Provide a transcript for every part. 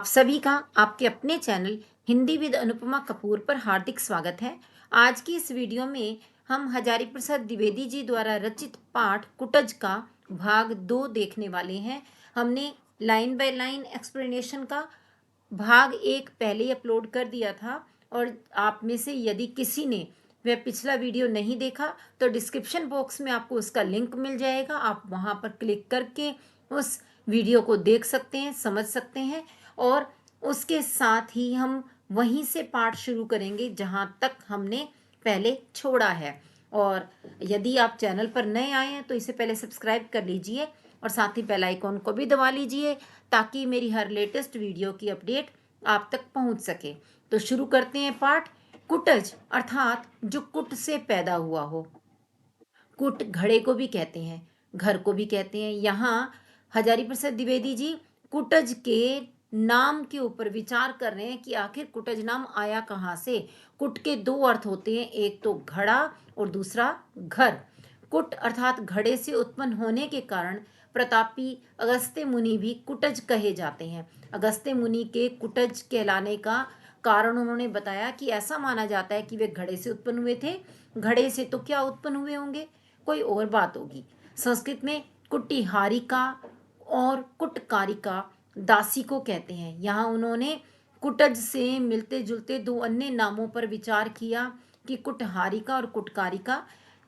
आप सभी का आपके अपने चैनल हिंदी विद अनुपमा कपूर पर हार्दिक स्वागत है। आज की इस वीडियो में हम हजारी प्रसाद द्विवेदी जी द्वारा रचित पाठ कुटज का भाग 2 देखने वाले हैं। हमने लाइन बाय लाइन एक्सप्लेनेशन का भाग 1 पहले ही अपलोड कर दिया था और आप में से यदि किसी ने वह पिछला वीडियो नहीं देखा तो डिस्क्रिप्शन बॉक्स में आपको उसका लिंक मिल जाएगा। आप वहां पर क्लिक करके उस वीडियो को देख सकते हैं, समझ सकते हैं और उसके साथ ही हम वहीं से पाठ शुरू करेंगे जहां तक हमने पहले छोड़ा है। और यदि आप चैनल पर नए आए हैं तो इसे पहले सब्सक्राइब कर लीजिए और साथ ही बेल आइकॉन को भी दबा लीजिए ताकि मेरी हर लेटेस्ट वीडियो की अपडेट आप तक पहुंच सके। तो शुरू करते हैं पाठ। कुटज अर्थात जो कुट से पैदा हुआ हो। कुट घड़े को भी कहते हैं, घर को भी कहते हैं। यहाँ हजारी प्रसाद द्विवेदी जी कुटज के नाम के ऊपर विचार कर रहे हैं कि आखिर कुटज नाम आया कहाँ से। कुट के दो अर्थ होते हैं, एक तो घड़ा और दूसरा घर। कुट अर्थात घड़े से उत्पन्न होने के कारण प्रतापी अगस्त्य मुनि भी कुटज कहे जाते हैं। अगस्त्य मुनि के कुटज कहलाने का कारण उन्होंने बताया कि ऐसा माना जाता है कि वे घड़े से उत्पन्न हुए थे। घड़े से तो क्या उत्पन्न हुए होंगे, कोई और बात होगी। संस्कृत में कुटिहारिका और कुटकारिका दासी को कहते हैं। यहाँ उन्होंने कुटज से मिलते जुलते दो अन्य नामों पर विचार किया कि कुटहारिका और कुटकारिका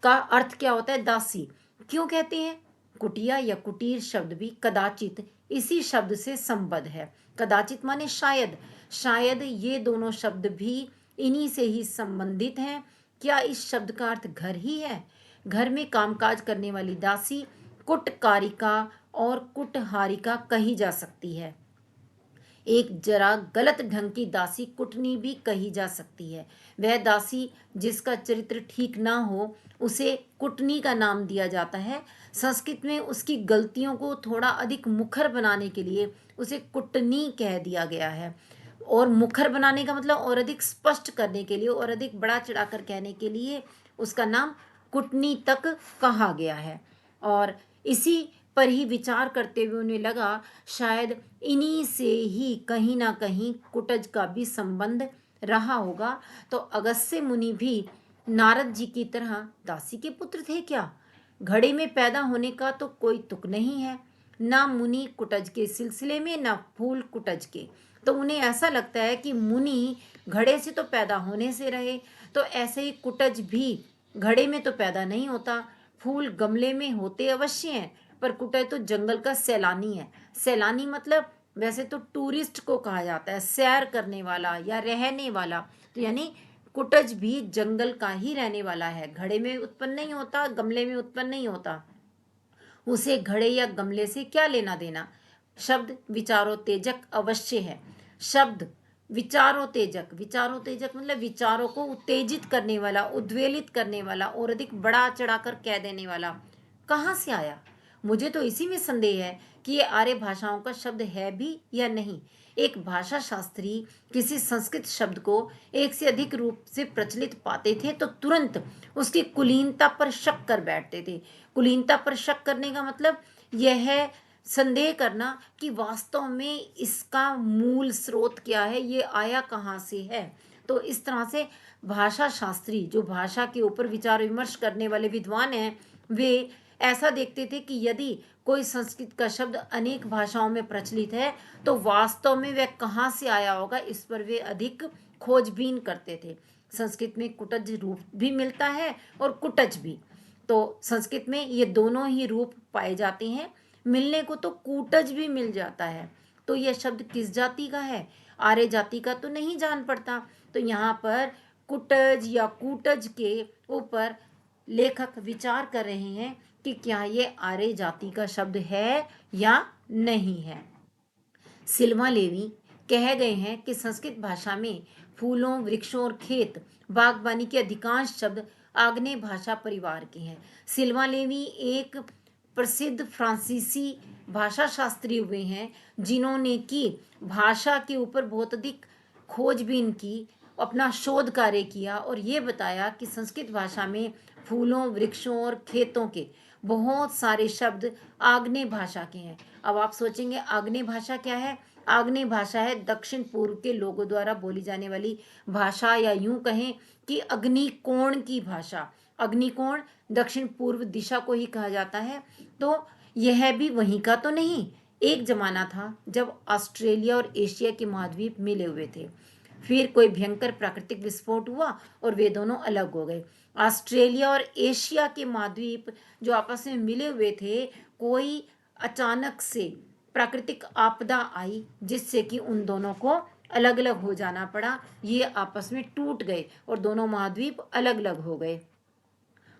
का अर्थ क्या होता है, दासी। क्यों कहते हैं? कुटिया या कुटीर शब्द भी कदाचित इसी शब्द से संबद्ध है। कदाचित माने शायद, शायद ये दोनों शब्द भी इन्हीं से ही संबंधित हैं। क्या इस शब्द का अर्थ घर ही है? घर में कामकाज करने वाली दासी कुटकारिका और कुटहारिका कही जा सकती है। एक जरा गलत ढंग की दासी कुटनी भी कही जा सकती है। वह दासी जिसका चरित्र ठीक ना हो उसे कुटनी का नाम दिया जाता है। संस्कृत में उसकी गलतियों को थोड़ा अधिक मुखर बनाने के लिए उसे कुटनी कह दिया गया है। और मुखर बनाने का मतलब और अधिक स्पष्ट करने के लिए और अधिक बड़ा चढ़ाकर कहने के लिए उसका नाम कुटनी तक कहा गया है। और इसी पर ही विचार करते हुए उन्हें लगा शायद इन्हीं से ही कहीं ना कहीं कुटज का भी संबंध रहा होगा। तो अगस्त्य मुनि भी नारद जी की तरह दासी के पुत्र थे क्या? घड़े में पैदा होने का तो कोई तुक नहीं है, ना मुनि कुटज के सिलसिले में ना फूल कुटज के। तो उन्हें ऐसा लगता है कि मुनि घड़े से तो पैदा होने से रहे, तो ऐसे ही कुटज भी घड़े में तो पैदा नहीं होता। फूल गमले में होते अवश्य हैं, पर कुटज तो जंगल का सैलानी है। सैलानी मतलब वैसे तो टूरिस्ट को कहा जाता है, सैर करने वाला या रहने वाला। तो यानी कुटज भी जंगल का ही रहने वाला है, घड़े में उत्पन्न नहीं होता, गमले में उत्पन्न नहीं होता। उसे घड़े या गमले से क्या लेना देना। शब्द विचारोत्तेजक अवश्य है। शब्द विचारोत्तेजक, विचारोत्तेजक मतलब विचारों को उत्तेजित करने वाला, उद्वेलित करने वाला और अधिक बड़ा चढ़ाकर कह देने वाला। कहाँ से आया? मुझे तो इसी में संदेह है कि ये आर्य भाषाओं का शब्द है भी या नहीं। एक भाषा शास्त्री किसी संस्कृत शब्द को एक से अधिक रूप से प्रचलित पाते थे तो तुरंत उसकी कुलीनता पर शक कर बैठते थे। कुलीनता पर शक करने का मतलब यह है संदेह करना कि वास्तव में इसका मूल स्रोत क्या है, ये आया कहाँ से है। तो इस तरह से भाषा शास्त्री जो भाषा के ऊपर विचार विमर्श करने वाले विद्वान हैं, वे ऐसा देखते थे कि यदि कोई संस्कृत का शब्द अनेक भाषाओं में प्रचलित है तो वास्तव में वह कहाँ से आया होगा, इस पर वे अधिक खोजबीन करते थे। संस्कृत में कुटज रूप भी मिलता है और कुटज भी। तो संस्कृत में ये दोनों ही रूप पाए जाते हैं। मिलने को तो कूटज भी मिल जाता है। तो यह शब्द किस जाति का है? आर्य जाति का तो नहीं जान पड़ता। तो यहाँ पर कुटज या कूटज के ऊपर लेखक विचार कर रहे हैं कि क्या ये आर्य जाति का शब्द है या नहीं है। सिल्वा लेवी कह गए हैं कि संस्कृत भाषा में फूलों, वृक्षों और खेत, बागवानी के अधिकांश शब्द आग्नेय भाषा परिवार के हैं। सिल्वा लेवी एक प्रसिद्ध फ्रांसीसी भाषा शास्त्री हुए हैं जिन्होंने की भाषा के ऊपर बहुत अधिक खोजबीन की, अपना शोध कार्य किया और ये बताया कि संस्कृत भाषा में फूलों, वृक्षों और खेतों के बहुत सारे शब्द आग्नेय भाषा के हैं। अब आप सोचेंगे आग्नेय भाषा क्या है? आग्नेय भाषा है दक्षिण पूर्व के लोगों द्वारा बोली जाने वाली भाषा, या यूं कहें कि अग्निकोण की भाषा। अग्निकोण दक्षिण पूर्व दिशा को ही कहा जाता है। तो यह भी वहीं का तो नहीं। एक जमाना था जब ऑस्ट्रेलिया और एशिया के महाद्वीप मिले हुए थे। फिर कोई भयंकर प्राकृतिक विस्फोट हुआ और वे दोनों अलग हो गए। ऑस्ट्रेलिया और एशिया के महाद्वीप जो आपस में मिले हुए थे, कोई अचानक से प्राकृतिक आपदा आई जिससे कि उन दोनों को अलग अलग हो जाना पड़ा। ये आपस में टूट गए और दोनों महाद्वीप अलग अलग हो गए।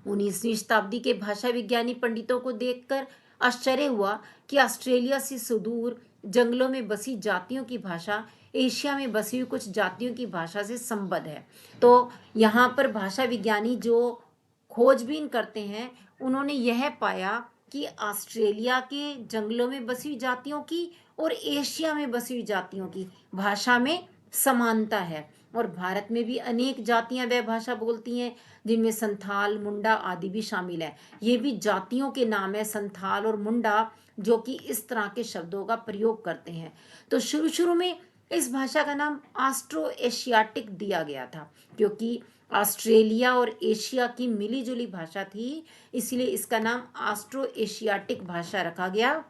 19वीं शताब्दी के भाषा विज्ञानी पंडितों को देखकर आश्चर्य हुआ कि ऑस्ट्रेलिया से सुदूर जंगलों में बसी जातियों की भाषा एशिया में बसी हुई कुछ जातियों की भाषा से संबद्ध है। तो यहाँ पर भाषा विज्ञानी जो खोजबीन करते हैं, उन्होंने यह पाया कि ऑस्ट्रेलिया के जंगलों में बसी हुई जातियों की और एशिया में बसी हुई जातियों की भाषा में समानता है। और भारत में भी अनेक जातियां वह भाषा बोलती हैं, जिनमें संथाल, मुंडा आदि भी शामिल है। ये भी जातियों के नाम है, संथाल और मुंडा, जो कि इस तरह के शब्दों का प्रयोग करते हैं। तो शुरू शुरू में इस भाषा का नाम ऑस्ट्रो एशियाटिक दिया गया था, क्योंकि ऑस्ट्रेलिया और एशिया की मिली जुली भाषा थी, इसलिए इसका नाम ऑस्ट्रो एशियाटिक भाषा रखा गया।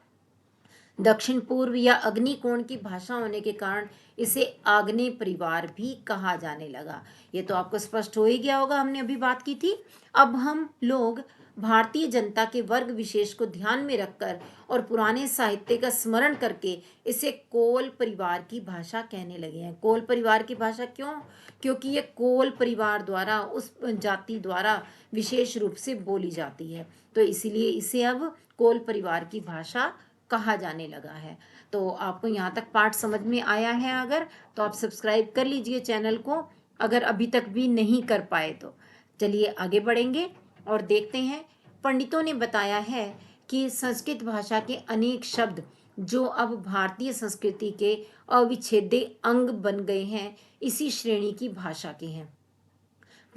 दक्षिण पूर्व या अग्निकोण की भाषा होने के कारण इसे आग्नेय परिवार भी कहा जाने लगा। ये तो आपको स्पष्ट हो ही गया होगा, हमने अभी बात की थी। अब हम लोग भारतीय जनता के वर्ग विशेष को ध्यान में रखकर और पुराने साहित्य का स्मरण करके इसे कोल परिवार की भाषा कहने लगे हैं। कोल परिवार की भाषा क्यों? क्योंकि ये कोल परिवार द्वारा, उस जाति द्वारा विशेष रूप से बोली जाती है, तो इसीलिए इसे अब कोल परिवार की भाषा कहा जाने लगा है। तो आपको यहाँ तक पाठ समझ में आया है अगर, तो आप सब्सक्राइब कर लीजिए चैनल को, अगर अभी तक भी नहीं कर पाए तो। चलिए आगे बढ़ेंगे और देखते हैं। पंडितों ने बताया है कि संस्कृत भाषा के अनेक शब्द जो अब भारतीय संस्कृति के अविच्छेद्य अंग बन गए हैं, इसी श्रेणी की भाषा के हैं।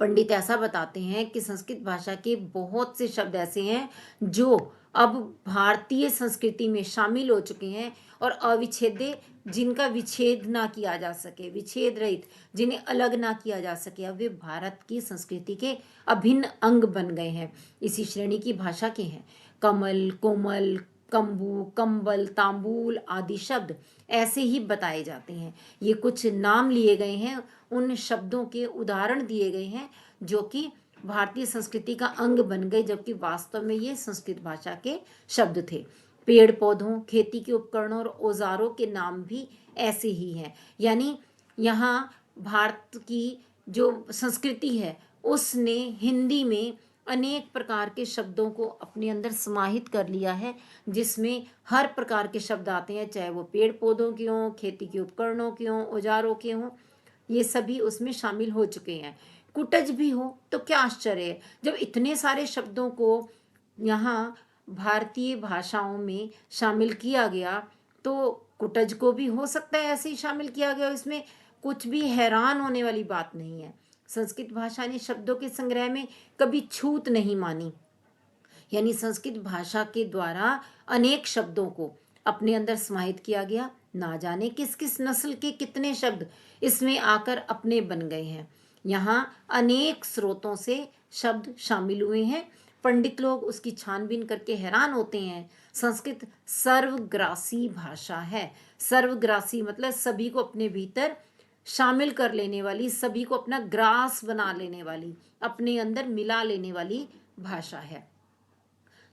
पंडित ऐसा बताते हैं कि संस्कृत भाषा के बहुत से शब्द ऐसे हैं जो अब भारतीय संस्कृति में शामिल हो चुके हैं और अविच्छेद्य, जिनका विच्छेद ना किया जा सके, विच्छेद रहित, जिन्हें अलग ना किया जा सके, अब वे भारत की संस्कृति के अभिन्न अंग बन गए हैं। इसी श्रेणी की भाषा के हैं कमल, कोमल, कंबू, कंबल, तांबूल आदि शब्द ऐसे ही बताए जाते हैं। ये कुछ नाम लिए गए हैं, उन शब्दों के उदाहरण दिए गए हैं जो कि भारतीय संस्कृति का अंग बन गए, जबकि वास्तव में ये संस्कृत भाषा के शब्द थे। पेड़ पौधों, खेती के उपकरणों और औजारों के नाम भी ऐसे ही हैं। यानी यहाँ भारत की जो संस्कृति है, उसने हिंदी में अनेक प्रकार के शब्दों को अपने अंदर समाहित कर लिया है, जिसमें हर प्रकार के शब्द आते हैं, चाहे वो पेड़ पौधों के हों, खेती के उपकरणों के हों, औजारों के हों, ये सभी उसमें शामिल हो चुके हैं। कुटज भी हो तो क्या आश्चर्य है, जब इतने सारे शब्दों को यहाँ भारतीय भाषाओं में शामिल किया गया, तो कुटज को भी हो सकता है ऐसे ही शामिल किया गया। इसमें कुछ भी हैरान होने वाली बात नहीं है। संस्कृत भाषा ने शब्दों के संग्रह में कभी छूत नहीं मानी। यानी संस्कृत भाषा के द्वारा अनेक शब्दों को अपने अंदर समाहित किया गया। ना जाने किस किस नस्ल के कितने शब्द इसमें आकर अपने बन गए हैं। यहाँ अनेक स्रोतों से शब्द शामिल हुए हैं। पंडित लोग उसकी छानबीन करके हैरान होते हैं। संस्कृत सर्वग्रासी भाषा है। सर्वग्रासी मतलब सभी को अपने भीतर शामिल कर लेने वाली, सभी को अपना ग्रास बना लेने वाली, अपने अंदर मिला लेने वाली भाषा है।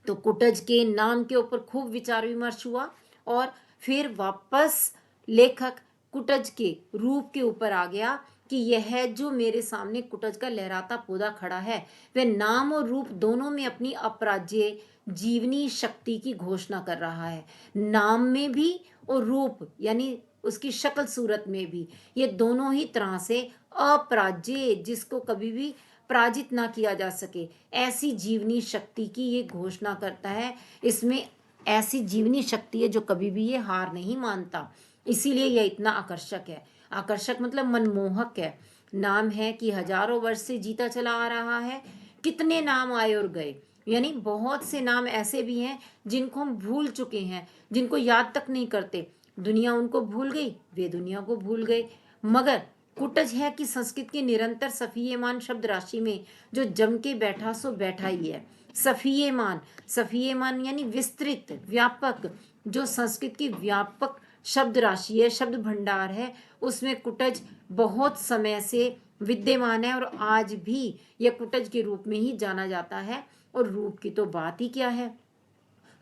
तो कुटज के नाम के ऊपर खूब विचार विमर्श हुआ और फिर वापस लेखक कुटज के रूप के ऊपर आ गया कि यह जो मेरे सामने कुटज का लहराता पौधा खड़ा है, वह नाम और रूप दोनों में अपनी अपराज्य जीवनी शक्ति की घोषणा कर रहा है। नाम में भी और रूप यानी उसकी शक्ल सूरत में भी, ये दोनों ही तरह से अपराज्य, जिसको कभी भी पराजित ना किया जा सके, ऐसी जीवनी शक्ति की ये घोषणा करता है। इसमें ऐसी जीवनी शक्ति है जो कभी भी ये हार नहीं मानता, इसीलिए यह इतना आकर्षक है। आकर्षक मतलब मनमोहक है। नाम है कि हजारों वर्ष से जीता चला आ रहा है। कितने नाम आए और गए, यानी बहुत से नाम ऐसे भी हैं जिनको हम भूल चुके हैं, जिनको याद तक नहीं करते, दुनिया उनको भूल गई, वे दुनिया को भूल गए। मगर कुटज है कि संस्कृत की निरंतर सफियमान शब्द राशि में जो जम के बैठा सो बैठा ही है। सफियमान, सफियमान यानी विस्तृत, व्यापक, जो संस्कृत की व्यापक शब्द राशि है, शब्द भंडार है, उसमें कुटज बहुत समय से विद्यमान है और आज भी यह कुटज के रूप में ही जाना जाता है। और रूप की तो बात ही क्या है।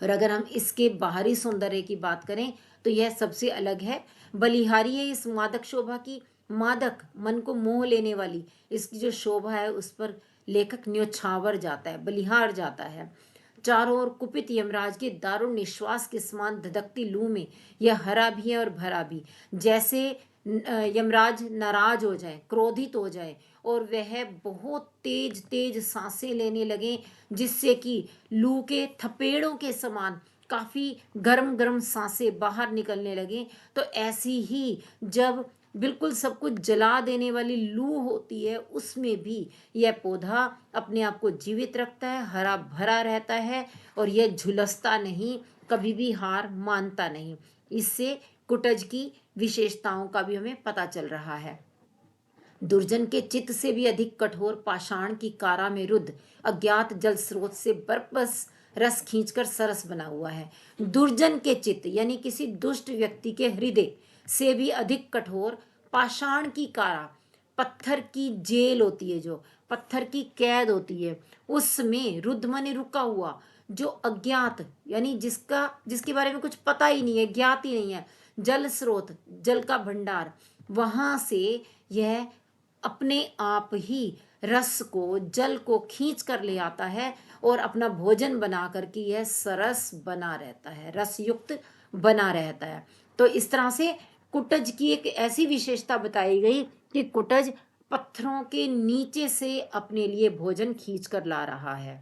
और अगर हम इसके बाहरी सौंदर्य की बात करें तो यह सबसे अलग है। बलिहारी है इस मादक शोभा की, मादक, मन को मोह लेने वाली इसकी जो शोभा है उस पर लेखक न्योछावर जाता है, बलिहार जाता है। चारों ओर कुपित यमराज के दारुण निश्वास के समान धधकती लू में यह हरा भी है और भरा भी। जैसे यमराज नाराज हो जाए, क्रोधित हो जाए और वह बहुत तेज तेज सांसें लेने लगे, जिससे कि लू के थपेड़ों के समान काफी गर्म गर्म सांसें बाहर निकलने लगे। तो ऐसी ही जब बिल्कुल सब कुछ जला देने वाली लू होती है, उसमें भी यह पौधा अपने आप को जीवित रखता है, हरा भरा रहता है और यह झुलसता नहीं, कभी भी हार मानता नहीं। इससे कुटज की विशेषताओं का भी हमें पता चल रहा है। दुर्जन के चित्त से भी अधिक कठोर पाषाण की कारा में रुद्ध अज्ञात जल स्रोत से बरबस रस खींचकर सरस बना हुआ है। दुर्जन के चित्त यानी किसी दुष्ट व्यक्ति के हृदय से भी अधिक कठोर पाषाण की कारा, पत्थर की जेल होती है, जो पत्थर की कैद होती है, उसमें रुद्ध माने रुका हुआ, जो अज्ञात यानी जिसके बारे में कुछ पता ही नहीं है, ज्ञात ही नहीं है, जल स्रोत, जल का भंडार, वहां से यह अपने आप ही रस को, जल को खींच कर ले आता है और अपना भोजन बना करके यह सरस बना रहता है, रस युक्त बना रहता है। तो इस तरह से कुटज की एक ऐसी विशेषता बताई गई कि कुटज पत्थरों के नीचे से अपने लिए भोजन खींच कर ला रहा है।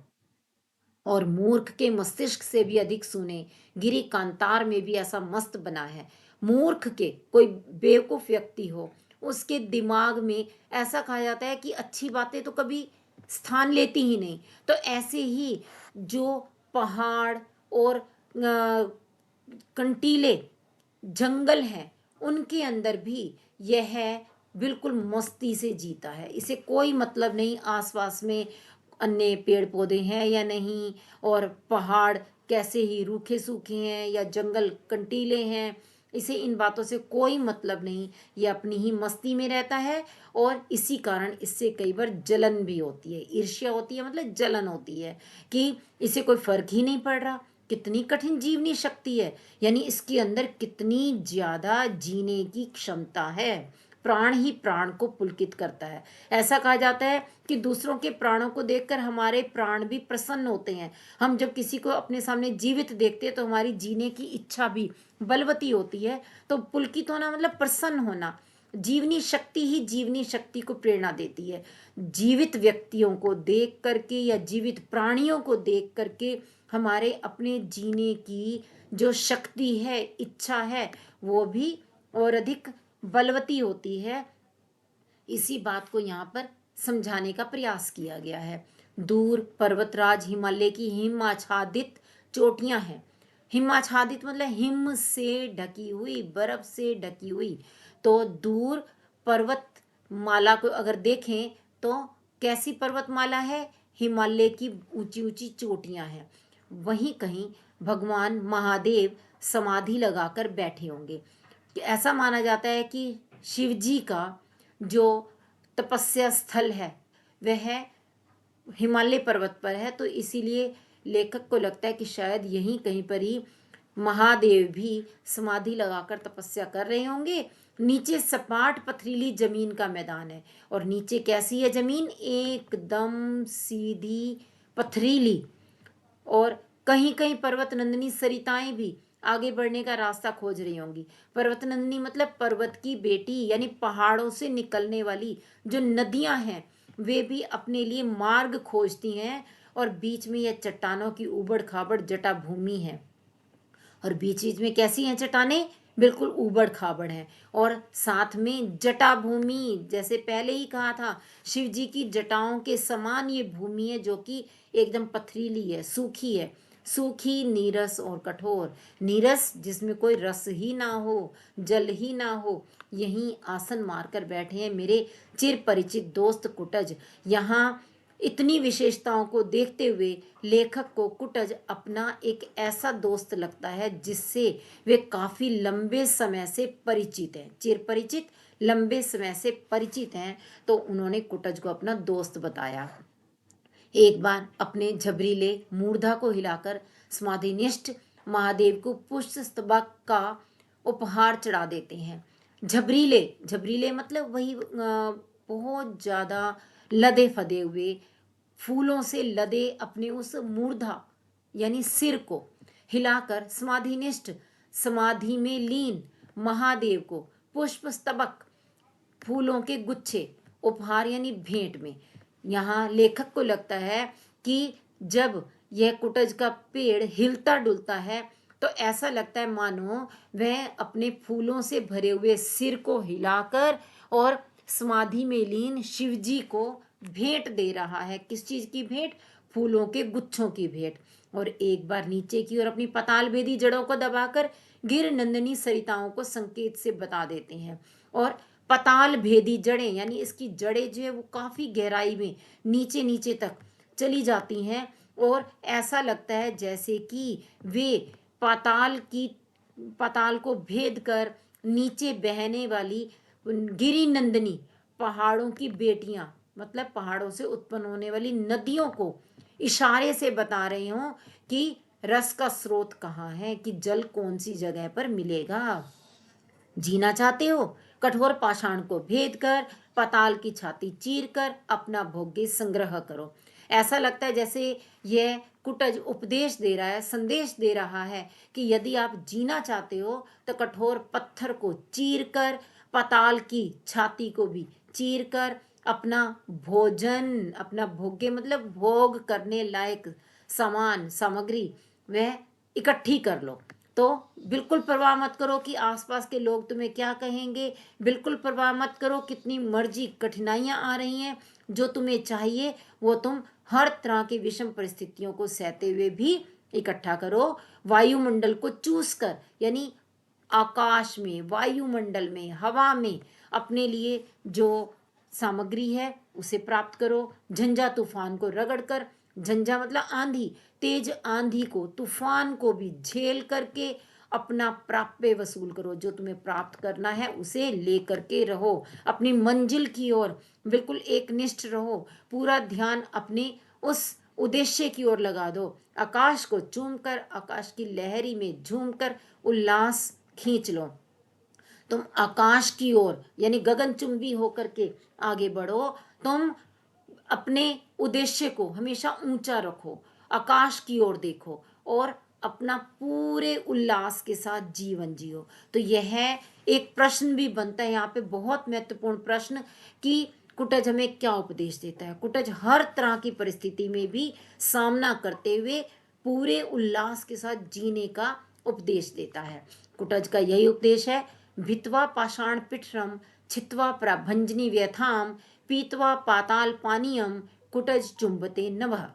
और मूर्ख के मस्तिष्क से भी अधिक सुने गिरी कांतार में भी ऐसा मस्त बना है। मूर्ख के, कोई बेवकूफ व्यक्ति हो, उसके दिमाग में ऐसा कहा जाता है कि अच्छी बातें तो कभी स्थान लेती ही नहीं। तो ऐसे ही जो पहाड़ और कंटीले जंगल हैं, उनके अंदर भी यह बिल्कुल मस्ती से जीता है। इसे कोई मतलब नहीं आसपास में अन्य पेड़ पौधे हैं या नहीं, और पहाड़ कैसे ही रूखे सूखे हैं या जंगल कंटीले हैं, इसे इन बातों से कोई मतलब नहीं। ये अपनी ही मस्ती में रहता है और इसी कारण इससे कई बार जलन भी होती है, ईर्ष्या होती है, मतलब जलन होती है कि इसे कोई फर्क ही नहीं पड़ रहा। कितनी कठिन जीवनी शक्ति है, यानी इसके अंदर कितनी ज्यादा जीने की क्षमता है। प्राण ही प्राण को पुलकित करता है। ऐसा कहा जाता है कि दूसरों के प्राणों को देखकर हमारे प्राण भी प्रसन्न होते हैं। हम जब किसी को अपने सामने जीवित देखते हैं तो हमारी जीने की इच्छा भी बलवती होती है। तो पुलकित होना मतलब प्रसन्न होना। जीवनी शक्ति ही जीवनी शक्ति को प्रेरणा देती है। जीवित व्यक्तियों को देख करके या जीवित प्राणियों को देख करके हमारे अपने जीने की जो शक्ति है, इच्छा है, वो भी और अधिक बलवती होती है। इसी बात को यहाँ पर समझाने का प्रयास किया गया है। दूर पर्वतराज हिमालय की हिमाच्छादित चोटियां हैं। हिमाच्छादित मतलब हिम से ढकी हुई, बर्फ से ढकी हुई। तो दूर पर्वत माला को अगर देखें तो कैसी पर्वतमाला है, हिमालय की ऊंची ऊंची चोटियां हैं। वहीं कहीं भगवान महादेव समाधि लगाकर बैठे होंगे। ऐसा माना जाता है कि शिव जी का जो तपस्या स्थल है वह हिमालय पर्वत पर है। तो इसीलिए लेखक को लगता है कि शायद यहीं कहीं पर ही महादेव भी समाधि लगाकर तपस्या कर रहे होंगे। नीचे सपाट पथरीली जमीन का मैदान है। और नीचे कैसी है जमीन, एकदम सीधी पथरीली। और कहीं कहीं पर्वत नंदिनी सरिताएं भी आगे बढ़ने का रास्ता खोज रही होंगी। पर्वत नंदिनी मतलब पर्वत की बेटी, यानी पहाड़ों से निकलने वाली जो नदियां हैं वे भी अपने लिए मार्ग खोजती हैं। और बीच में यह चट्टानों की उबड़ खाबड़ जटा भूमि है। और बीच बीच में कैसी हैं चट्टानें, बिल्कुल ऊबड़ खाबड़ है। और साथ में जटा भूमि, जैसे पहले ही कहा था, शिव जी की जटाओं के समान ये भूमि है जो कि एकदम पथरीली है, सूखी है। सूखी, नीरस और कठोर। नीरस जिसमें कोई रस ही ना हो, जल ही ना हो, यहीं आसन मारकर बैठे हैं मेरे चिर परिचित दोस्त कुटज। यहाँ इतनी विशेषताओं को देखते हुए लेखक को कुटज अपना एक ऐसा दोस्त लगता है जिससे वे काफी लंबे समय से परिचित हैं। चिर परिचित, लंबे समय से परिचित हैं, तो उन्होंने कुटज को अपना दोस्त बताया। एक बार अपने झबरीले मूर्धा को हिलाकर समाधिनिष्ठ महादेव को पुष्प स्तबक का उपहार चढ़ा देते हैं। झबरीले, झबरीले मतलब वही बहुत ज्यादा लदे फदे हुए, फूलों से लदे अपने उस मूर्धा यानी सिर को हिलाकर समाधिनिष्ठ, समाधि में लीन महादेव को पुष्प स्तबक, फूलों के गुच्छे, उपहार यानी भेंट में। यहाँ लेखक को लगता है कि जब यह कुटज का पेड़ हिलता डुलता है तो ऐसा लगता है मानो वह अपने फूलों से भरे हुए सिर को हिलाकर और समाधि में लीन शिव जी को भेंट दे रहा है। किस चीज की भेंट? फूलों के गुच्छों की भेंट। और एक बार नीचे की ओर अपनी पताल भेदी जड़ों को दबाकर गिर नंदनी सरिताओं को संकेत से बता देते हैं। और पताल भेदी जड़ें यानी इसकी जड़ें जो है वो काफी गहराई में नीचे नीचे तक चली जाती हैं और ऐसा लगता है जैसे कि वे पाताल को भेद कर नीचे बहने वाली गिरी नंदनी पहाड़ों की बेटियां, मतलब पहाड़ों से उत्पन्न होने वाली नदियों को इशारे से बता रही हूं कि रस का स्रोत कहाँ है, कि जल कौन सी जगह पर मिलेगा। जीना चाहते हो? कठोर पाषाण को भेद कर, पाताल की छाती चीर कर अपना भोग्य संग्रह करो। ऐसा लगता है जैसे यह कुटज उपदेश दे रहा है, संदेश दे रहा है कि यदि आप जीना चाहते हो तो कठोर पत्थर को चीर कर, पाताल की छाती को भी चीर कर अपना भोजन, अपना भोग्य मतलब भोग करने लायक सामान, सामग्री वह इकट्ठी कर लो। तो बिल्कुल परवाह मत करो कि आसपास के लोग तुम्हें क्या कहेंगे। बिल्कुल परवाह मत करो कितनी मर्जी कठिनाइयां आ रही हैं। जो तुम्हें चाहिए वो तुम हर तरह की विषम परिस्थितियों को सहते हुए भी इकट्ठा करो। वायुमंडल को चूस कर यानी आकाश में, वायुमंडल में, हवा में अपने लिए जो सामग्री है उसे प्राप्त करो। झंझा तूफान को रगड़ कर, झंझा मतलब आंधी, तेज आंधी को, तूफान को भी झेल करके अपना प्राप्य वसूल करो। जो तुम्हें प्राप्त करना है उसे लेकर के रहो। अपनी मंजिल की ओर बिल्कुल एकनिष्ठ रहो। पूरा ध्यान अपने उस उद्देश्य की ओर लगा दो। आकाश को चूमकर, आकाश की लहरी में झूमकर उल्लास खींच लो। तुम आकाश की ओर यानी गगनचुंबी होकर के आगे बढ़ो। तुम अपने उद्देश्य को हमेशा ऊंचा रखो, आकाश की ओर देखो और अपना पूरे उल्लास के साथ जीवन जियो। तो यह एक प्रश्न भी बनता है यहाँ पे, बहुत महत्वपूर्ण प्रश्न, कि कुटज हमें क्या उपदेश देता है। कुटज हर तरह की परिस्थिति में भी सामना करते हुए पूरे उल्लास के साथ जीने का उपदेश देता है। कुटज का यही उपदेश है, भित्वा पाषाण पिठरम छित्वा प्रभंजनी व्यथाम पीतवा पाताल पानीयम कुटज चुंबते नभः।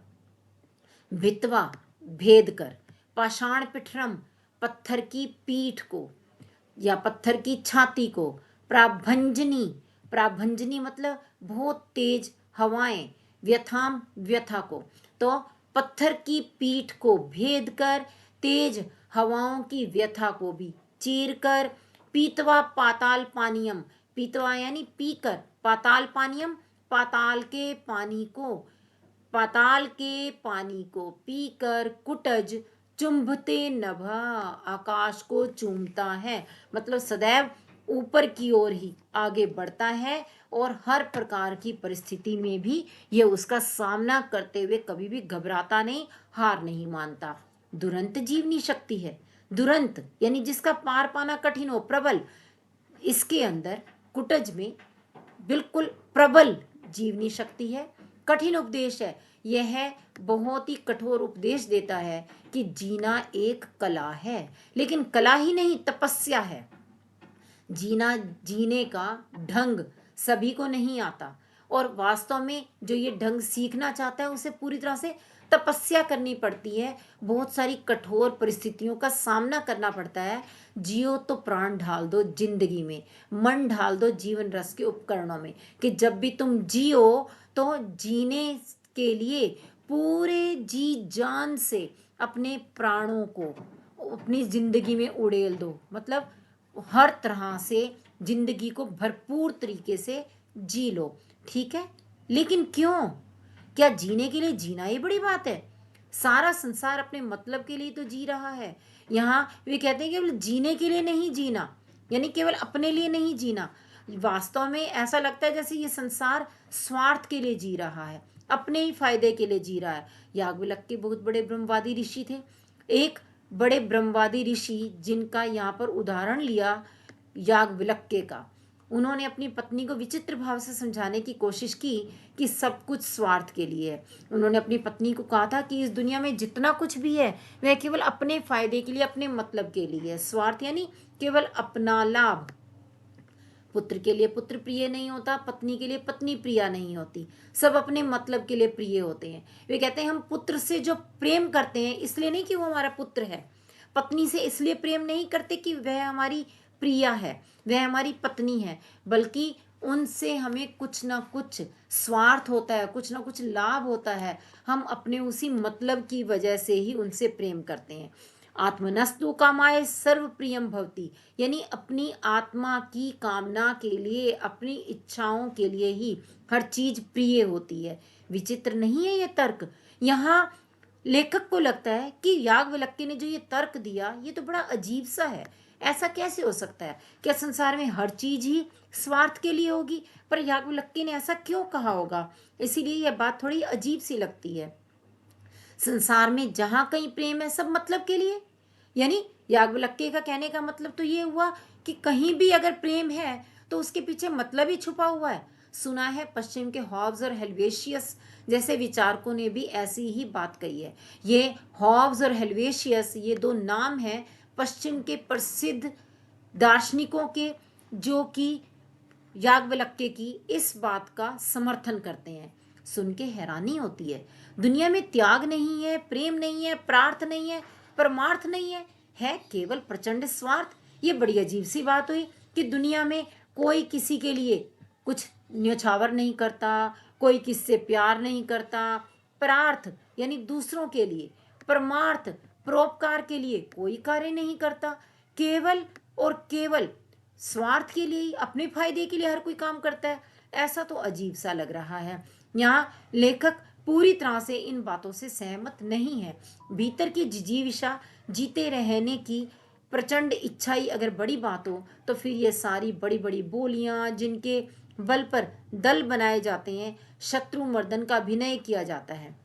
भित्वा भेद कर, पाषाण पिठरम पत्थर की पीठ को या पत्थर की छाती को, प्राभंजनी, प्राभंजनी मतलब बहुत तेज हवाएं, व्यथाम व्यथा को, तो पत्थर की पीठ को भेद कर, तेज हवाओं की व्यथा को भी चीर कर, पीतवा पाताल पानीयम, पीतवा यानी पीकर, पाताल पानीयम पाताल के पानी को, पाताल के पानी को पीकर कुटज चुंबते नभा, आकाश को चूमता है। मतलब सदैव ऊपर की ओर ही आगे बढ़ता है और हर प्रकार की परिस्थिति में भी ये उसका सामना करते हुए कभी भी घबराता नहीं, हार नहीं मानता। दुरंत जीवनी शक्ति है। दुरंत यानी जिसका पार पाना कठिन हो, प्रबल। इसके अंदर कुटज में बिल्कुल प्रबल जीवनी शक्ति है। कठिन उपदेश है। यह बहुत ही कठोर उपदेश देता है कि जीना एक कला है, लेकिन कला ही नहीं, तपस्या है। जीना, जीने का ढंग सभी को नहीं आता और वास्तव में जो ये ढंग सीखना चाहता है उसे पूरी तरह से तपस्या करनी पड़ती है, बहुत सारी कठोर परिस्थितियों का सामना करना पड़ता है। जियो तो प्राण ढाल दो जिंदगी में, मन ढाल दो जीवन रस के उपकरणों में, कि जब भी तुम जियो तो जीने के लिए पूरे जी जान से अपने प्राणों को अपनी जिंदगी में उड़ेल दो। मतलब हर तरह से जिंदगी को भरपूर तरीके से जी लो, ठीक है। लेकिन क्यों? क्या जीने के लिए जीना ही बड़ी बात है? सारा संसार अपने मतलब के लिए तो जी रहा है। यहाँ वे कहते हैं केवल जीने के लिए नहीं जीना, यानी केवल अपने लिए नहीं जीना। वास्तव में ऐसा लगता है जैसे ये संसार स्वार्थ के लिए जी रहा है, अपने ही फायदे के लिए जी रहा है। याज्ञवल्क्य बहुत बड़े ब्रह्मवादी ऋषि थे। एक बड़े ब्रह्मवादी ऋषि जिनका यहाँ पर उदाहरण लिया याज्ञवल्क्य का, उन्होंने अपनी पत्नी को विचित्र भाव से समझाने की कोशिश की कि सब कुछ स्वार्थ के लिए है। उन्होंने अपनी पत्नी को कहा था कि इस दुनिया में जितना कुछ भी है वह केवल अपने फायदे के लिए, अपने मतलब के लिए है। स्वार्थ यानी केवल अपना लाभ। पुत्र के लिए पुत्र प्रिय नहीं होता, पत्नी के लिए पत्नी प्रिय नहीं होती, सब अपने मतलब के लिए प्रिय होते हैं। वे कहते हैं हम पुत्र से जो प्रेम करते हैं इसलिए नहीं कि वो हमारा पुत्र है, पत्नी से इसलिए प्रेम नहीं करते कि वह हमारी प्रिया है, वह हमारी पत्नी है, बल्कि उनसे हमें कुछ ना कुछ स्वार्थ होता है, कुछ ना कुछ लाभ होता है। हम अपने उसी मतलब की वजह से ही उनसे प्रेम करते हैं। आत्मनस्तु कामाय सर्व प्रियम भवती, यानी अपनी आत्मा की कामना के लिए, अपनी इच्छाओं के लिए ही हर चीज प्रिय होती है। विचित्र नहीं है ये तर्क? यहाँ लेखक को लगता है कि याज्ञवल्क्य ने जो ये तर्क दिया ये तो बड़ा अजीब सा है। ऐसा कैसे हो सकता है? क्या संसार में हर चीज ही स्वार्थ के लिए होगी? पर याज्ञवल्क्य ने ऐसा क्यों कहा होगा? इसीलिए यह बात थोड़ी अजीब सी लगती है। संसार में जहां कहीं प्रेम है सब मतलब के लिए, यानी याज्ञवल्क्य का कहने का मतलब तो ये हुआ कि कहीं भी अगर प्रेम है तो उसके पीछे मतलब ही छुपा हुआ है। सुना है पश्चिम के हॉब्स और हेल्वेशियस जैसे विचारकों ने भी ऐसी ही बात कही है। ये हॉब्स और हेल्वेशियस ये दो नाम हैं पश्चिम के प्रसिद्ध दार्शनिकों के, जो कि याज्ञवल्क्य की इस बात का समर्थन करते हैं। सुन के हैरानी होती है। दुनिया में त्याग नहीं है, प्रेम नहीं है, प्रार्थ नहीं है, परमार्थ नहीं है केवल प्रचंड स्वार्थ। ये बड़ी अजीब सी बात हुई कि दुनिया में कोई किसी के लिए कुछ न्योछावर नहीं करता, कोई किससे प्यार नहीं करता। प्रार्थ यानी दूसरों के लिए, परमार्थ परोपकार के लिए कोई कार्य नहीं करता। केवल और केवल स्वार्थ के लिए ही, अपने फायदे के लिए हर कोई काम करता है। ऐसा तो अजीब सा लग रहा है। यहाँ लेखक पूरी तरह से इन बातों से सहमत नहीं है। भीतर की जिजीविषा, जीते रहने की प्रचंड इच्छा ही अगर बड़ी बात हो तो फिर ये सारी बड़ी बड़ी बोलियां जिनके बल पर दल बनाए जाते हैं, शत्रु मर्दन का अभिनय किया जाता है।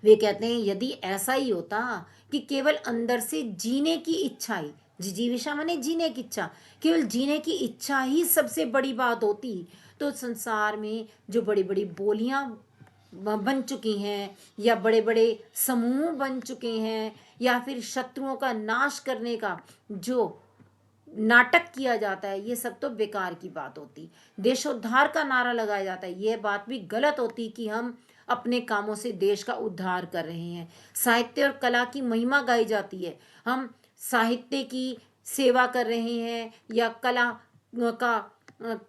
वे कहते हैं यदि ऐसा ही होता कि केवल अंदर से जीने की इच्छा ही, जिजीविषा माने जीने की इच्छा, केवल जीने की इच्छा ही सबसे बड़ी बात होती, तो संसार में जो बड़ी बड़ी बोलियां बन चुकी हैं या बड़े बड़े समूह बन चुके हैं या फिर शत्रुओं का नाश करने का जो नाटक किया जाता है, ये सब तो बेकार की बात होती। देशोद्धार का नारा लगाया जाता है, यह बात भी गलत होती कि हम अपने कामों से देश का उद्धार कर रहे हैं। साहित्य और कला की महिमा गाई जाती है, हम साहित्य की सेवा कर रहे हैं या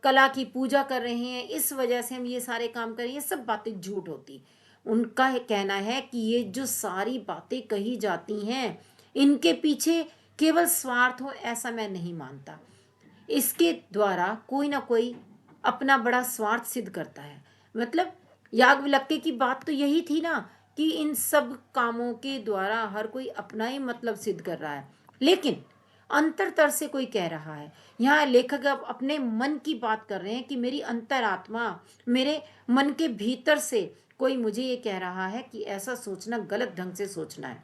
कला की पूजा कर रहे हैं, इस वजह से हम ये सारे काम कर रहे हैं। ये सब बातें झूठ होती। उनका कहना है कि ये जो सारी बातें कही जाती हैं इनके पीछे केवल स्वार्थ हो, ऐसा मैं नहीं मानता। इसके द्वारा कोई ना कोई अपना बड़ा स्वार्थ सिद्ध करता है। मतलब याज्ञवल्क्य की बात तो यही थी ना कि इन सब कामों के द्वारा हर कोई अपना ही मतलब सिद्ध कर रहा है, लेकिन अंतरतर से कोई कह रहा है। यहाँ लेखक अब अपने मन की बात कर रहे हैं कि मेरी अंतरात्मा, मेरे मन के भीतर से कोई मुझे ये कह रहा है कि ऐसा सोचना गलत ढंग से सोचना है।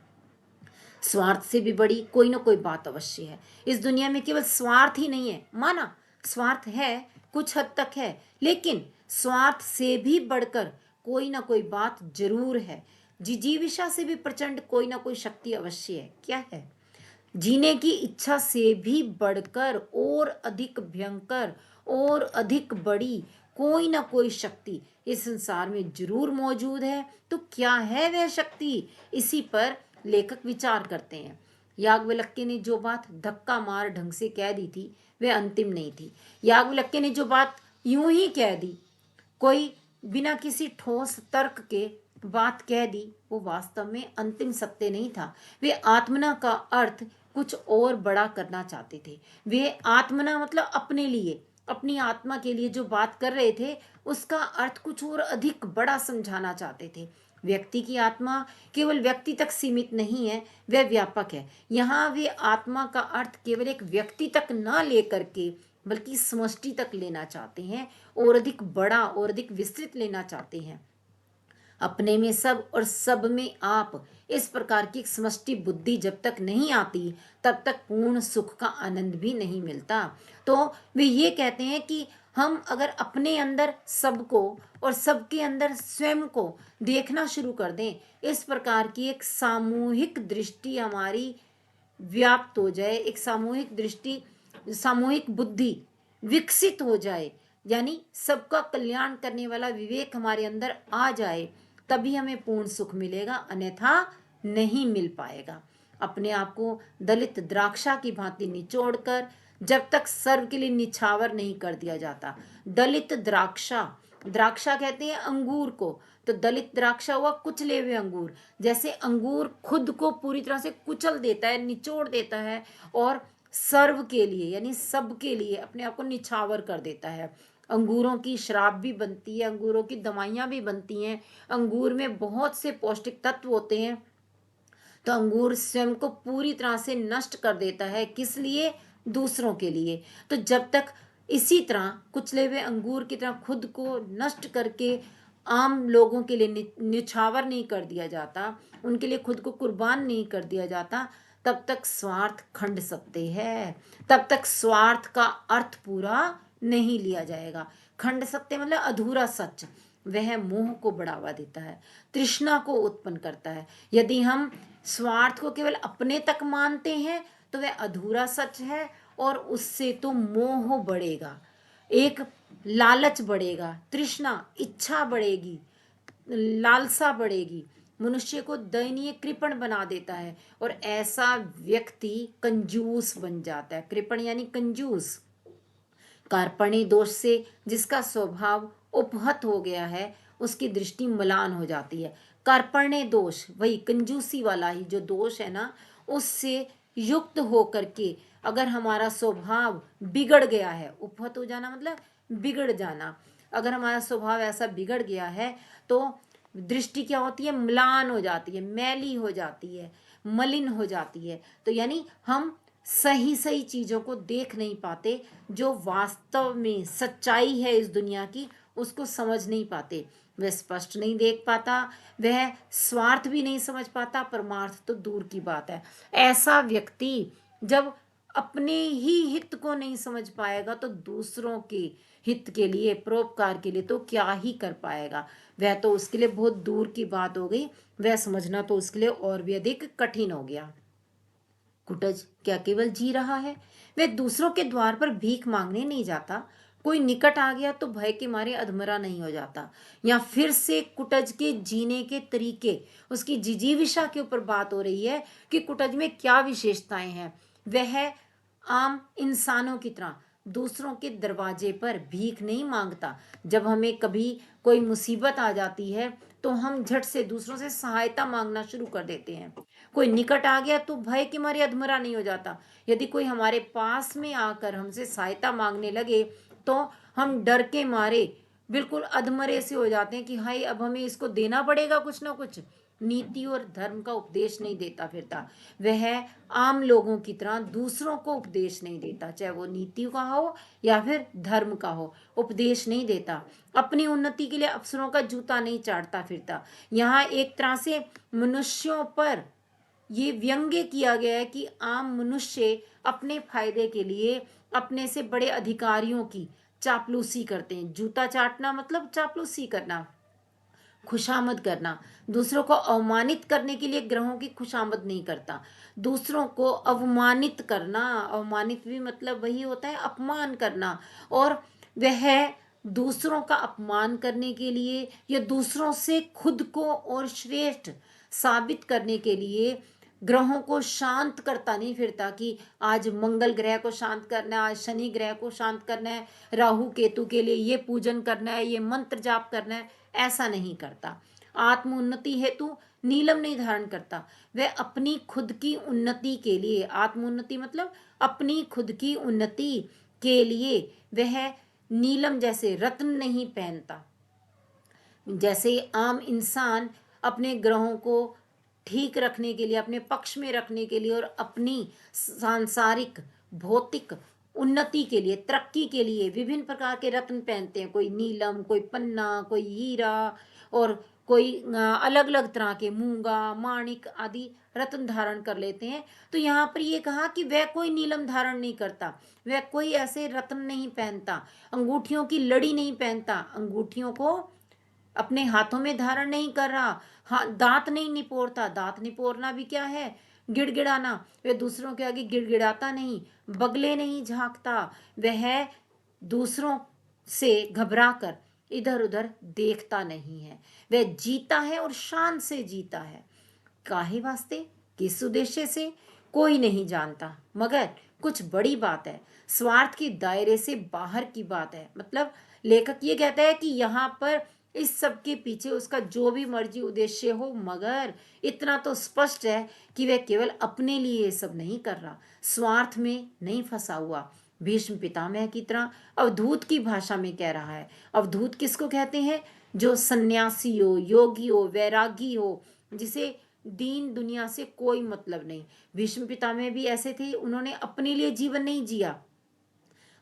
स्वार्थ से भी बड़ी कोई ना कोई बात अवश्य है। इस दुनिया में केवल स्वार्थ ही नहीं है, माना स्वार्थ है, कुछ हद तक है, लेकिन स्वार्थ से भी बढ़कर कोई ना कोई बात जरूर है। जिजीविषा से भी प्रचंड कोई ना कोई शक्ति अवश्य है। क्या है? जीने की इच्छा से भी बढ़कर और अधिक भयंकर और अधिक बड़ी कोई ना कोई शक्ति इस संसार में जरूर मौजूद है। तो क्या है वह शक्ति, इसी पर लेखक विचार करते हैं। याज्ञवल्क्य ने जो बात धक्का मार ढंग से कह दी थी वह अंतिम नहीं थी। याज्ञवल्क्य ने जो बात यूं ही कह दी, कोई बिना किसी ठोस तर्क के बात कह दी, वो वास्तव में अंतिम सत्य नहीं था। वे आत्मना का अर्थ कुछ और बड़ा करना चाहते थे। वे आत्मना मतलब अपने लिए, अपनी आत्मा के लिए जो बात कर रहे थे उसका अर्थ कुछ और अधिक बड़ा समझाना चाहते थे। व्यक्ति की आत्मा केवल व्यक्ति तक सीमित नहीं है, वह व्यापक है। यहाँ वे आत्मा का अर्थ केवल एक व्यक्ति तक ना लेकर के बल्कि समष्टि तक लेना चाहते हैं और अधिक बड़ा और अधिक विस्तृत लेना चाहते हैं। अपने में सब और सब में आप, इस प्रकार की समष्टि बुद्धि जब तक नहीं आती तब तक पूर्ण सुख का आनंद भी नहीं मिलता। तो वे ये कहते हैं कि हम अगर अपने अंदर सबको और सबके अंदर स्वयं को देखना शुरू कर दें, इस प्रकार की एक सामूहिक दृष्टि हमारी व्याप्त हो जाए, एक सामूहिक दृष्टि, सामूहिक बुद्धि विकसित हो जाए, यानी सबका कल्याण करने वाला विवेक हमारे अंदर आ जाए, तभी हमें पूर्ण सुख मिलेगा, अन्यथा नहीं मिल पाएगा। अपने आप को दलित द्राक्षा की भांति निचोड़कर जब तक सर्व के लिए निछावर नहीं कर दिया जाता। दलित द्राक्षा, द्राक्षा कहते हैं अंगूर को, तो दलित द्राक्षा हुआ कुचले हुए अंगूर। जैसे अंगूर खुद को पूरी तरह से कुचल देता है, निचोड़ देता है और सर्व के लिए यानी सब के लिए अपने आप को निछावर कर देता है। अंगूरों की शराब भी बनती है, अंगूरों की दवाइयाँ भी बनती हैं, अंगूर में बहुत से पौष्टिक तत्व होते हैं। तो अंगूर स्वयं को पूरी तरह से नष्ट कर देता है, किस लिए? दूसरों के लिए। तो जब तक इसी तरह कुचले हुए अंगूर की तरह खुद को नष्ट करके आम लोगों के लिए निछावर नहीं कर दिया जाता, उनके लिए खुद को कुर्बान नहीं कर दिया जाता, तब तक स्वार्थ खंड सकते हैं, तब तक स्वार्थ का अर्थ पूरा नहीं लिया जाएगा। खंड सत्य मतलब अधूरा सच, वह मोह को बढ़ावा देता है, तृष्णा को उत्पन्न करता है। यदि हम स्वार्थ को केवल अपने तक मानते हैं तो वह अधूरा सच है और उससे तो मोह बढ़ेगा, एक लालच बढ़ेगा, तृष्णा, इच्छा बढ़ेगी, लालसा बढ़ेगी, मनुष्य को दयनीय कृपण बना देता है और ऐसा व्यक्ति कंजूस बन जाता है। कृपण यानी कंजूस। कार्पण्य दोष से जिसका स्वभाव उपहत हो गया है उसकी दृष्टि मलान हो जाती है। कार्पण्य दोष वही कंजूसी वाला ही जो दोष है ना, उससे युक्त हो करके अगर हमारा स्वभाव बिगड़ गया है, उपहत हो जाना मतलब बिगड़ जाना, अगर हमारा स्वभाव ऐसा बिगड़ गया है तो दृष्टि क्या होती है? म्लान हो जाती है, मैली हो जाती है, मलिन हो जाती है। तो यानी हम सही सही चीजों को देख नहीं पाते, जो वास्तव में सच्चाई है इस दुनिया की उसको समझ नहीं पाते, वह स्पष्ट नहीं देख पाता, वह स्वार्थ भी नहीं समझ पाता, परमार्थ तो दूर की बात है। ऐसा व्यक्ति जब अपने ही हित को नहीं समझ पाएगा तो दूसरों के हित के लिए, परोपकार के लिए तो क्या ही कर पाएगा, वह तो उसके लिए बहुत दूर की बात हो गई, वह समझना तो उसके लिए और भी अधिक कठिन हो गया। कुटज क्या केवल जी रहा है? वह दूसरों के द्वार पर भीख मांगने नहीं जाता, कोई निकट आ गया तो भय के मारे अधमरा नहीं हो जाता। या फिर से कुटज के जीने के तरीके, उसकी जिजीविषा के ऊपर बात हो रही है कि कुटज में क्या विशेषताएं हैं। वह आम इंसानों की तरह दूसरों के दरवाजे पर भीख नहीं मांगता। जब हमें कभी कोई मुसीबत आ जाती है तो हम झट से दूसरों से सहायता मांगना शुरू कर देते हैं। कोई निकट आ गया तो भय के मारे अधमरा नहीं हो जाता। यदि कोई हमारे पास में आकर हमसे सहायता मांगने लगे तो हम डर के मारे बिल्कुल अधमरे से हो जाते हैं कि हाय अब हमें इसको देना पड़ेगा कुछ ना कुछ। नीति और धर्म का उपदेश नहीं देता फिरता, वह आम लोगों की तरह दूसरों को उपदेश नहीं देता, चाहे वो नीति का हो या फिर धर्म का हो, उपदेश नहीं देता। अपनी उन्नति के लिए अफसरों का जूता नहीं चाटता फिरता। यहाँ एक तरह से मनुष्यों पर ये व्यंग्य किया गया है कि आम मनुष्य अपने फायदे के लिए अपने से बड़े अधिकारियों की चापलूसी करते हैं। जूता चाटना मतलब चापलूसी करना, खुशामद करना, दूसरों को अवमानित करने के लिए ग्रहों की खुशामद नहीं करता। दूसरों को अवमानित करना, अवमानित भी मतलब वही होता है अपमान करना, और वह दूसरों का अपमान करने के लिए या दूसरों से खुद को और श्रेष्ठ साबित करने के लिए ग्रहों को शांत करता नहीं फिरता कि आज मंगल ग्रह को शांत करना है, आज शनि ग्रह को शांत करना है, राहु केतु के लिए ये पूजन करना है, ये मंत्र जाप करना है, ऐसा नहीं करता। आत्म उन्नति हेतु नीलम नहीं धारण करता। वह अपनी खुद की उन्नति के लिए, आत्म उन्नति मतलब अपनी खुद की उन्नति के लिए वह नीलम जैसे रत्न नहीं पहनता। जैसे आम इंसान अपने ग्रहों को ठीक रखने के लिए, अपने पक्ष में रखने के लिए और अपनी सांसारिक भौतिक उन्नति के लिए, तरक्की के लिए विभिन्न प्रकार के रत्न पहनते हैं। कोई नीलम, कोई पन्ना, कोई हीरा और कोई अलग अलग तरह के मूंगा, माणिक आदि रत्न धारण कर लेते हैं। तो यहाँ पर ये कहा कि वह कोई नीलम धारण नहीं करता, वह कोई ऐसे रत्न नहीं पहनता, अंगूठियों की लड़ी नहीं पहनता, अंगूठियों को अपने हाथों में धारण नहीं कर रहा, हाँ दांत नहीं निपोरता। दांत निपोरना भी क्या है? गिड़गिड़ाना। वह दूसरों के आगे गिड़गिड़ाता नहीं, बगले नहीं झांकता, वह दूसरों से घबरा कर इधर उधर देखता नहीं है। वह जीता है और शान से जीता है। काहे वास्ते, किस उद्देश्य से, कोई नहीं जानता, मगर कुछ बड़ी बात है, स्वार्थ के दायरे से बाहर की बात है। मतलब लेखक ये कहता है कि यहाँ पर इस सब के पीछे उसका जो भी मर्जी उद्देश्य हो, मगर इतना तो स्पष्ट है कि वह केवल अपने लिए ये सब नहीं कर रहा, स्वार्थ में नहीं फंसा हुआ। भीष्म पितामह की तरह अवधूत की भाषा में कह रहा है। अवधूत किसको कहते हैं? जो सन्यासी हो, योगी हो, वैरागी हो, जिसे दीन दुनिया से कोई मतलब नहीं। भीष्म पितामह भी ऐसे थे, उन्होंने अपने लिए जीवन नहीं जिया,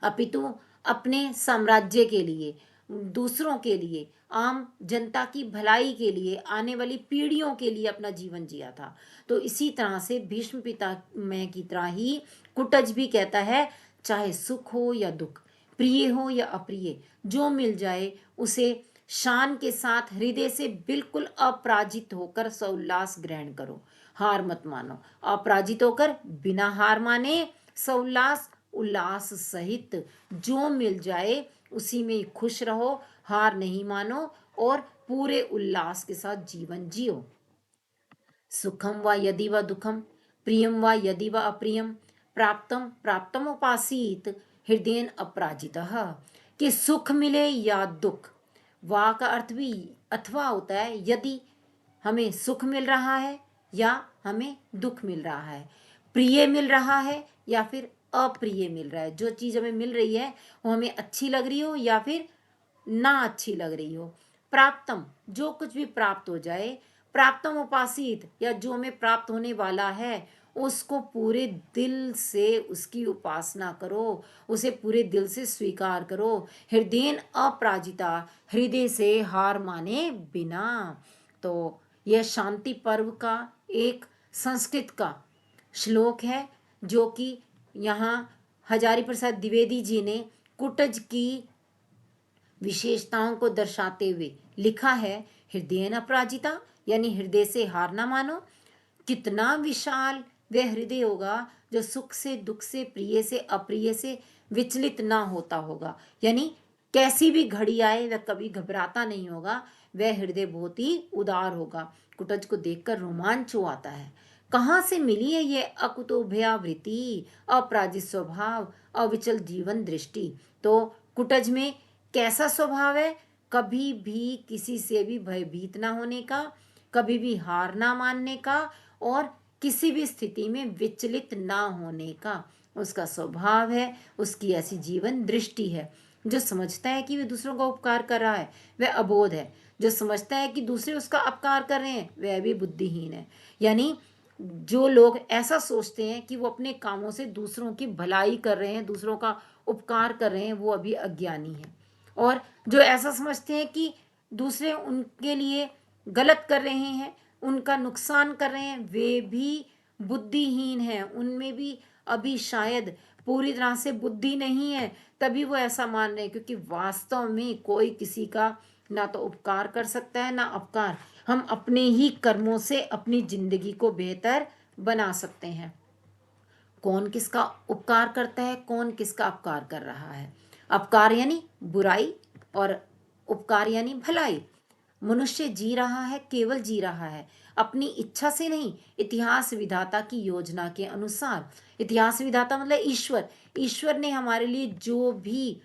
अपितु अपने साम्राज्य के लिए, दूसरों के लिए, आम जनता की भलाई के लिए, आने वाली पीढ़ियों के लिए अपना जीवन जिया था। तो इसी तरह से भीष्म पितामह की तरह ही कुटज भी कहता है, चाहे सुख हो या दुख, प्रिय हो या अप्रिय, जो मिल जाए उसे शान के साथ हृदय से बिल्कुल अपराजित होकर सउल्लास ग्रहण करो, हार मत मानो। अपराजित होकर बिना हार माने सउल्लास उल्लास सहित जो मिल जाए उसी में खुश रहो, हार नहीं मानो और पूरे उल्लास के साथ जीवन जियो। सुखम व यदि व दुखम, प्रियम व यदि व अप्रियम, प्राप्तम प्राप्तम उपासीत हृदय अपराजितः। कि सुख मिले या दुख, वा का अर्थ भी अथवा होता है। यदि हमें सुख मिल रहा है या हमें दुख मिल रहा है, प्रिय मिल रहा है या फिर अप्रिय मिल रहा है, जो चीज़ हमें मिल रही है वो हमें अच्छी लग रही हो या फिर ना अच्छी लग रही हो। प्राप्तम, जो कुछ भी प्राप्त हो जाए, प्राप्तम उपासित, या जो हमें प्राप्त होने वाला है उसको पूरे दिल से उसकी उपासना करो, उसे पूरे दिल से स्वीकार करो। हृदय अपराजिता, हृदय से हार माने बिना। तो यह शांति पर्व का एक संस्कृत का श्लोक है, जो कि यहाँ हजारी प्रसाद द्विवेदी जी ने कुटज की विशेषताओं को दर्शाते हुए लिखा है। हृदय अपराजिता यानी हृदय से हार ना मानो। कितना विशाल वह हृदय होगा जो सुख से, दुख से, प्रिय से, अप्रिय से विचलित ना होता होगा। यानी कैसी भी घड़ी आए वह कभी घबराता नहीं होगा, वह हृदय बहुत ही उदार होगा। कुटज को देखकर रोमांच हो आता है। कहाँ से मिली है ये अकुतोभयावृत्ति, अपराजित स्वभाव, अविचल जीवन दृष्टि? तो कुटज में कैसा स्वभाव है? कभी भी किसी से भी भयभीत ना होने का, कभी भी हार ना मानने का और किसी भी स्थिति में विचलित ना होने का उसका स्वभाव है, उसकी ऐसी जीवन दृष्टि है। जो समझता है कि वह दूसरों का उपकार कर रहा है वह अबोध है, जो समझता है कि दूसरे उसका अपकार कर रहे हैं वह भी बुद्धिहीन है। यानी जो लोग ऐसा सोचते हैं कि वो अपने कामों से दूसरों की भलाई कर रहे हैं, दूसरों का उपकार कर रहे हैं, वो अभी अज्ञानी है। और जो ऐसा समझते हैं कि दूसरे उनके लिए गलत कर रहे हैं, उनका नुकसान कर रहे हैं, वे भी बुद्धिहीन हैं। उनमें भी अभी शायद पूरी तरह से बुद्धि नहीं है, तभी वो ऐसा मान रहे हैं। क्योंकि वास्तव में कोई किसी का ना तो उपकार कर सकता है ना अपकार। हम अपने ही कर्मों से अपनी जिंदगी को बेहतर बना सकते हैं। कौन किसका उपकार करता है, कौन किसका अपकार कर रहा है, अपकार यानी बुराई और उपकार यानी भलाई। मनुष्य जी रहा है, केवल जी रहा है, अपनी इच्छा से नहीं, इतिहास विधाता की योजना के अनुसार। इतिहास विधाता मतलब ईश्वर। ईश्वर ने हमारे लिए जो भी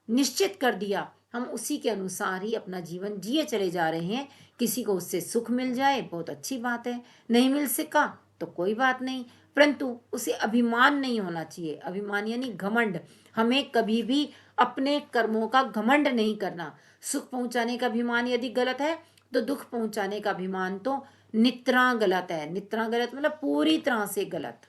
निश्चित कर दिया, हम उसी के अनुसार ही अपना जीवन जिए चले जा रहे हैं। किसी को उससे सुख मिल जाए बहुत अच्छी बात है, नहीं मिल सका तो कोई बात नहीं, परंतु उसे अभिमान नहीं होना चाहिए। अभिमान यानी घमंड। हमें कभी भी अपने कर्मों का घमंड नहीं करना। सुख पहुंचाने का अभिमान यदि गलत है तो दुख पहुंचाने का अभिमान तो नित्रा गलत है। नित्रा गलत मतलब पूरी तरह से गलत।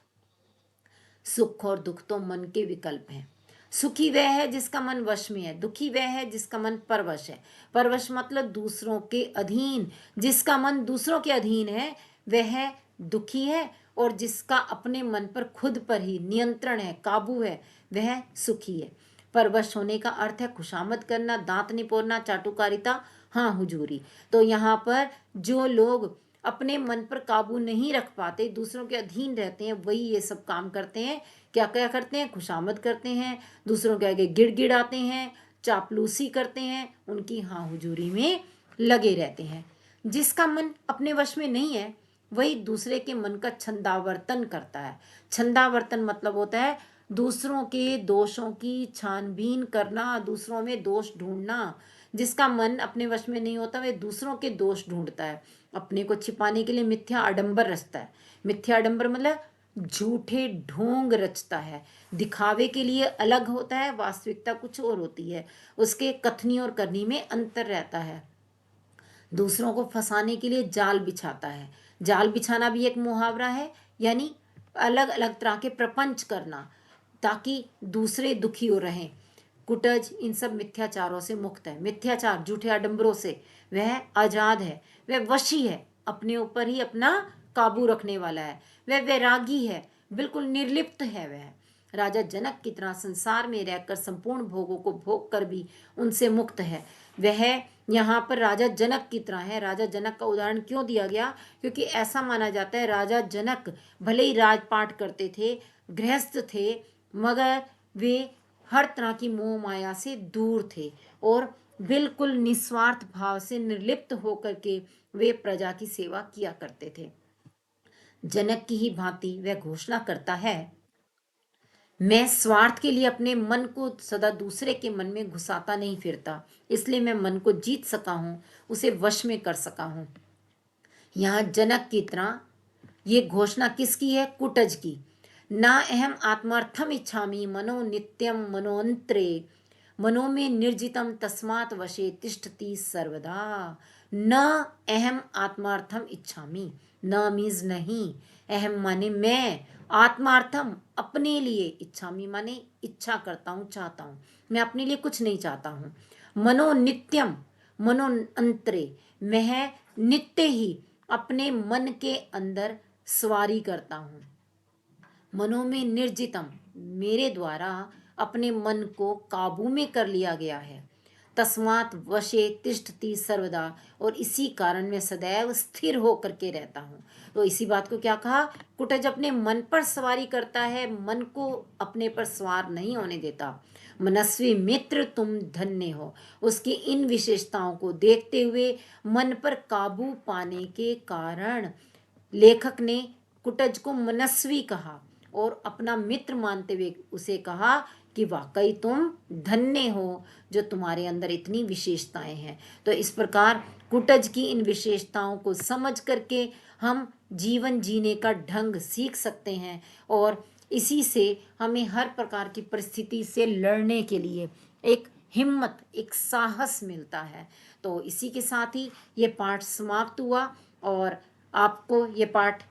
सुख और दुख तो मन के विकल्प हैं। सुखी वह है जिसका मन वश में है, दुखी वह है जिसका मन परवश है। परवश मतलब दूसरों के अधीन। जिसका मन दूसरों के अधीन है वह दुखी है, और जिसका अपने मन पर खुद पर ही नियंत्रण है, काबू है, वह सुखी है। परवश होने का अर्थ है खुशामद करना, दांत निपोरना, चाटुकारिता, हाँ हुजूरी। तो यहाँ पर जो लोग अपने मन पर काबू नहीं रख पाते, दूसरों के अधीन रहते हैं, वही ये सब काम करते हैं। क्या क्या करते हैं? खुशामद करते हैं, दूसरों के आगे गिड़गिड़ाते हैं, चापलूसी करते हैं, उनकी हाँ हुजूरी में लगे रहते हैं। जिसका मन अपने वश में नहीं है वही दूसरे के मन का छंदावर्तन करता है। छंदावर्तन मतलब होता है दूसरों के दोषों की छानबीन करना, दूसरों में दोष ढूंढना। जिसका मन अपने वश में नहीं होता वह दूसरों के दोष ढूंढता है, अपने को छिपाने के लिए मिथ्या आडंबर रचता है। मिथ्या आडंबर मतलब झूठे ढोंग रचता है, दिखावे के लिए अलग होता है, वास्तविकता कुछ और होती है। उसके कथनी और करनी में अंतर रहता है। दूसरों को फंसाने के लिए जाल बिछाता है। जाल बिछाना भी एक मुहावरा है, यानी अलग अलग तरह के प्रपंच करना ताकि दूसरे दुखी हो रहें। कुटज इन सब मिथ्याचारों से मुक्त है। मिथ्याचार झूठे आडंबरों से वह आजाद है, वह वशी है, अपने ऊपर ही अपना काबू रखने वाला है, वह वैरागी है, बिल्कुल निर्लिप्त है। वह राजा जनक की तरह संसार में रहकर संपूर्ण भोगों को भोग कर भी उनसे मुक्त है। वह यहाँ पर राजा जनक की तरह है। राजा जनक का उदाहरण क्यों दिया गया? क्योंकि ऐसा माना जाता है राजा जनक भले ही राजपाट करते थे, गृहस्थ थे, मगर वे हर तरह की मोह माया से दूर थे और बिल्कुल निस्वार्थ भाव से निर्लिप्त होकर के वे प्रजा की सेवा किया करते थे। जनक की ही भांति वह घोषणा करता है, मैं स्वार्थ के लिए अपने मन को सदा दूसरे के मन में घुसाता नहीं फिरता, इसलिए मैं मन को जीत सका हूं, उसे वश में कर सका हूं। यहाँ जनक की तरह ये घोषणा किसकी है? कुटज की। ना अहम आत्मार्थम इच्छामि मनो नित्यम मनोअंतरे मनो में निर्जितम तस्मात् वशे तिष्ठति सर्वदा। न अहम आत्मार्थम इच्छामि, न मीन्स नहीं, अहम माने मैं, आत्मार्थम अपने लिए, इच्छामि माने इच्छा करता हूँ, चाहता हूँ, मैं अपने लिए कुछ नहीं चाहता हूँ। मनो नित्यम, मनो अंतरे, मैं नित्य ही अपने मन के अंदर सवारी करता हूँ। मनो में निर्जितम, मेरे द्वारा अपने मन को काबू में कर लिया गया है। तस्मात् वशे तिष्ठति सर्वदा, और इसी कारण मैं सदैव स्थिर होकर के रहता हूँ। तो इसी बात को क्या कहा? कुटज अपने मन पर सवारी करता है, मन को अपने पर सवार नहीं होने देता। मनस्वी मित्र तुम धन्य हो। उसकी इन विशेषताओं को देखते हुए मन पर काबू पाने के कारण लेखक ने कुटज को मनस्वी कहा और अपना मित्र मानते हुए उसे कहा कि वाकई तुम धन्य हो जो तुम्हारे अंदर इतनी विशेषताएं हैं। तो इस प्रकार कुटज की इन विशेषताओं को समझ करके हम जीवन जीने का ढंग सीख सकते हैं और इसी से हमें हर प्रकार की परिस्थिति से लड़ने के लिए एक हिम्मत, एक साहस मिलता है। तो इसी के साथ ही ये पाठ समाप्त हुआ और आपको ये पाठ,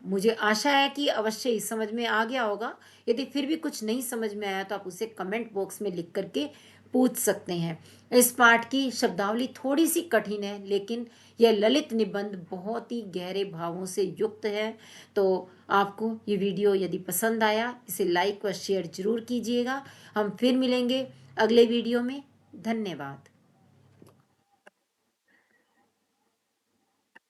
मुझे आशा है कि अवश्य ही समझ में आ गया होगा। यदि फिर भी कुछ नहीं समझ में आया तो आप उसे कमेंट बॉक्स में लिख करके पूछ सकते हैं। इस पाठ की शब्दावली थोड़ी सी कठिन है, लेकिन यह ललित निबंध बहुत ही गहरे भावों से युक्त है। तो आपको ये वीडियो यदि पसंद आया इसे लाइक व शेयर जरूर कीजिएगा। हम फिर मिलेंगे अगले वीडियो में। धन्यवाद।